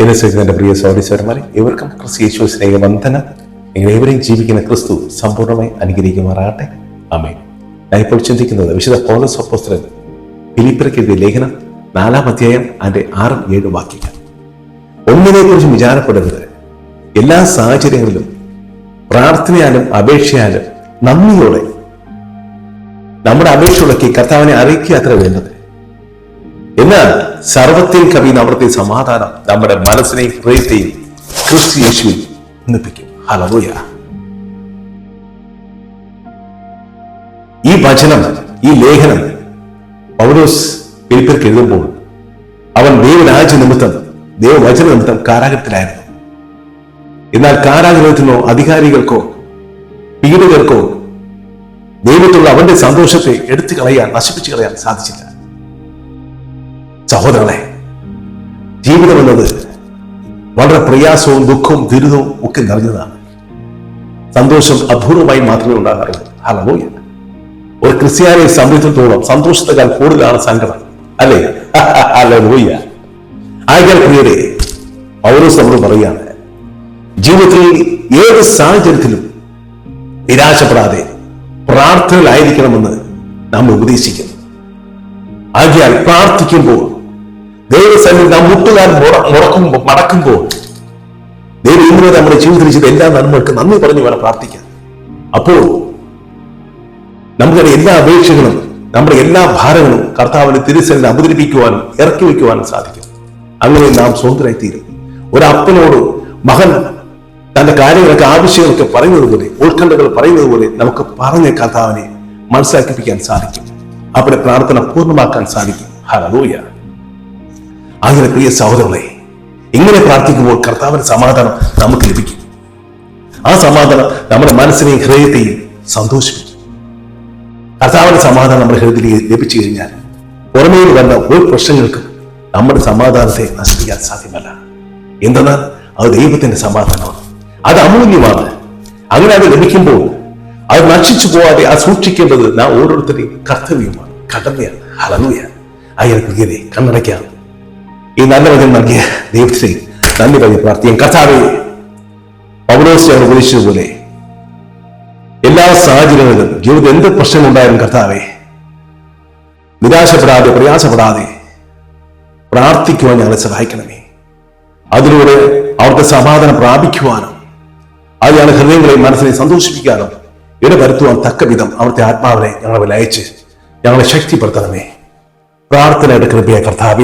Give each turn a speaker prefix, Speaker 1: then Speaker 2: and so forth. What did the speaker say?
Speaker 1: എന്നെ സ്നേഹിക്കുന്ന പ്രിയ സഹോദരീസഹോദരന്മാരെ, ഇവർക്കും ക്രിസ്തു യേശുവിൽ സ്നേഹവന്ദനം. നിങ്ങളേവരെയും ജീവിക്കുന്ന ക്രിസ്തു സമ്പൂർണ്ണമായി അനുഗ്രഹിക്കുമാറാകട്ടെ. ആമേൻ. ഞാൻ ഇപ്പോൾ ചിന്തിക്കുന്നത് വിശുദ്ധ പൗലോസ് അപ്പോസ്തലൻ ഫിലിപ്പിയർക്ക് എഴുതിയ ലേഖനം 4-ാം അധ്യായം അതിന്റെ 6-7 വാക്യങ്ങൾ. ഒന്നിനെക്കുറിച്ചും വിചാരപ്പെടരുത്, എല്ലാ സാഹചര്യങ്ങളിലും പ്രാർത്ഥനയാലും അപേക്ഷയാലും നന്ദിയോടെ നമ്മുടെ അപേക്ഷകളൊക്കെ കർത്താവിനെ അറിയിക്കുക അത്ര വേണ്ടത്. എന്നാൽ സർവ്വത്തെയും കവിയുന്ന അവിടുത്തെ സമാധാനം നമ്മുടെ മനസ്സിനെയും ഹൃദയത്തെയും ക്രിസ്തു യേശുവിൽ ഒന്നിപ്പിക്കും. ഹല്ലേലൂയ. ഈ വചനം, ഈ ലേഖനം പൗലോസ് ഫിലിപ്പിയർക്ക് എഴുതുമ്പോൾ അവൻ ദൈവരാജ്യ നിമിത്തം, ദൈവവചന നിമിത്തം കാരാഗ്രഹത്തിലായിരുന്നു. എന്നാൽ കാരാഗ്രഹത്തിനോ അധികാരികൾക്കോ പീഡിതർക്കോ ദൈവത്തിലുള്ള അവന്റെ സന്തോഷത്തെ എടുത്തു കളയാൻ, നശിപ്പിച്ചു കളയാൻ സാധിച്ചില്ല. സഹോദരങ്ങളെ, ജീവിതം എന്നത് വളരെ പ്രയാസവും ദുഃഖവും ദുരിതവും ഒക്കെ നിറഞ്ഞതാണ്. സന്തോഷം അപൂർവമായി മാത്രമേ ഉണ്ടാകാറുള്ളൂ. ഹല്ലേലൂയ. ഒരു ക്രിസ്ത്യാനിയെ സംബന്ധിച്ചിടത്തോളം സന്തോഷത്തെക്കാൾ കൂടുതലാണ് സങ്കടം, അല്ലേ? ഹല്ലേലൂയ. ആയിരം പ്രിയരെ, പൗലോസ് നമ്മളോട് പറയുകയാണ്, ജീവിതത്തിൽ ഏത് സാഹചര്യത്തിലും നിരാശപ്പെടാതെ പ്രാർത്ഥനയിലായിരിക്കണമെന്ന് നാം ഉപദേശിക്കുന്നു. ആകയാൽ പ്രാർത്ഥിക്കുമ്പോൾ, ദൈവസന്നിധിയിൽ നാം മുട്ടുകാൽ മടക്കുമ്പോൾ, ദൈവം ഇന്നുവരെ നമ്മുടെ ജീവിതത്തിൽ ചെയ്ത എല്ലാ നന്മകൾക്ക് നന്ദി പറഞ്ഞു വേണം പ്രാർത്ഥിക്കാൻ. അപ്പോൾ നമ്മുടെ എല്ലാ അപേക്ഷകളും, നമ്മുടെ എല്ലാ ഭാരങ്ങളും കർത്താവിനെ തിരുസന്നിധിയിൽ അവതരിപ്പിക്കുവാനും ഇറക്കി വയ്ക്കുവാനും സാധിക്കും. അങ്ങനെ നാം സ്വതന്ത്രരായിത്തീരും. ഒരപ്പനോട് മകൻ തന്റെ കാര്യങ്ങളൊക്കെ, ആവശ്യങ്ങളൊക്കെ പറയുന്നത് പോലെ, ഉത്കണ്ഠകൾ പറയുന്നത് പോലെ നമുക്ക് പറഞ്ഞ കർത്താവിനെ മനസ്സിലാക്കിപ്പിക്കാൻ സാധിക്കും. അവിടെ പ്രാർത്ഥന പൂർണ്ണമാക്കാൻ സാധിക്കും. ഹല്ലേലൂയ. അങ്ങനെ പ്രിയ സഹോദരങ്ങളെ, ഇങ്ങനെ പ്രാർത്ഥിക്കുമ്പോൾ കർത്താവിന്റെ സമാധാനം നമുക്ക് ലഭിക്കും. ആ സമാധാനം നമ്മുടെ മനസ്സിനെയും ഹൃദയത്തെയും സന്തോഷിപ്പിക്കും. കർത്താവിന്റെ സമാധാനം നമ്മുടെ ഹൃദയത്തിൽ ലഭിച്ചു കഴിഞ്ഞാൽ പുറമേ വന്ന ഒരു പ്രശ്നങ്ങൾക്കും നമ്മുടെ സമാധാനത്തെ നശിപ്പിക്കാൻ സാധ്യമല്ല. എന്തെന്നാൽ അത് ദൈവത്തിന്റെ സമാധാനമാണ്, അത് അമൂല്യമാണ്. അങ്ങനെ അത് ലഭിക്കുമ്പോൾ അത് നശിച്ചു പോവാതെ അത് സൂക്ഷിക്കേണ്ടത് നാം ഓരോരുത്തരുടെയും കർത്തവ്യമാണ്, കടമയാണ്. ഹല്ലേലൂയ. അയ്യ പ്രിയരെ, കണ്ണടയ്ക്കാം. ഈ നല്ല വചനം നൽകിയ ദൈവത്തെ നന്ദി പറഞ്ഞ് പ്രാർത്ഥിക്കാം. കർത്താവേ, പൗലോസ് ഉപദേശിച്ചതുപോലെ എല്ലാ സാഹചര്യങ്ങളിലും ജീവിതം എന്ത് പ്രശ്നമുണ്ടായാലും കർത്താവേ, നിരാശപ്പെടാതെ പ്രയാസപ്പെടാതെ പ്രാർത്ഥിക്കുവാൻ ഞങ്ങളെ സഹായിക്കണമേ. അതിലൂടെ അവർക്ക് സമാധാനം പ്രാപിക്കുവാനും അത് ഞങ്ങളുടെ ഹൃദയങ്ങളെയും മനസ്സിനെ സന്തോഷിപ്പിക്കാനും ഇടവരുത്തുവാൻ തക്ക വിധം അവിടുത്തെ ആത്മാവിനെ ഞങ്ങളെ അയച്ച് ഞങ്ങളെ ശക്തിപ്പെടുത്തണമേ. പ്രാർത്ഥനയുടെ കൃപയായ കർത്താവേ,